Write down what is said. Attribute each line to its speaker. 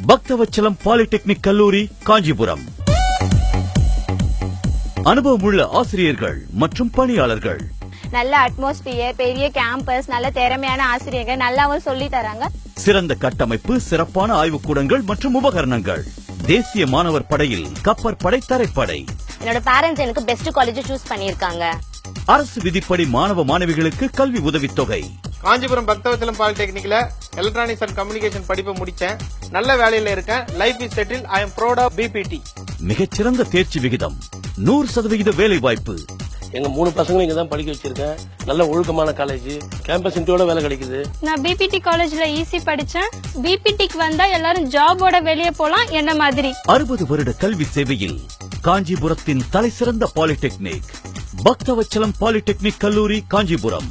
Speaker 1: Bhaktavatsalam polytechnic கல்லூரி, காஞ்சிபுரம். அனுபவமுள்ள ஆசிரியர்கள் மற்றும் பணியாளர்கள்.
Speaker 2: நல்ல அட்மாஸ்பியர், பெரிய கேம்பஸ், நல்ல திறமையான ஆசிரியர்கள், நல்லாவும் சொல்லி தராங்க.
Speaker 1: சிறந்த கட்டமைப்பு, சிறப்பான ஆய்வுக்கூடங்கள் மற்றும் உபகரணங்கள். தேசிய மாணவர் படையில் கப்பற்படை, தரைப்படை.
Speaker 2: என்னோட பேரண்ட்ஸ் எனக்கு பெஸ்ட் காலேஜ் சூஸ் பண்ணிருக்காங்க.
Speaker 1: அரசு விதிப்படி மாணவ மாணவிகளுக்கு கல்வி உதவித்தொகை.
Speaker 3: காஞ்சிபுரம் பக்தவச்சலம் பாலிடெக்னிக்ல எலக்ட்ரானிக்ஸ் அண்ட் கம்யூனிகேஷன் படிப்பை முடிச்சேன். நல்ல வேலையில இருக்கேன். Life is settle. I am proud of BPT.
Speaker 1: மிகச்சிறந்த தேர்ச்சி விகிதம், 100% வேலை வாய்ப்பு.
Speaker 4: எங்க 3 பசங்களும் இங்க தான் படிக்க வச்சிருக்கேன். நல்ல ஒழுக்கமான காலேஜ், கேம்பஸ் இன்டர்வியூல வேலை கிடைக்குது.
Speaker 5: நான் பிபிடி காலேஜ்ல ஈசி படிச்சேன். பிபிடிக்கு வந்தா எல்லாரும் ஜாபோட வெளியே போலாம் என்ன மாதிரி.
Speaker 1: 60 வருட கல்வி சேவையில் காஞ்சிபுரத்தின் தலைசிறந்த பாலிடெக்னிக் பக்தவச்சலம் பாலிடெக்னிக் கல்லூரி, காஞ்சிபுரம்.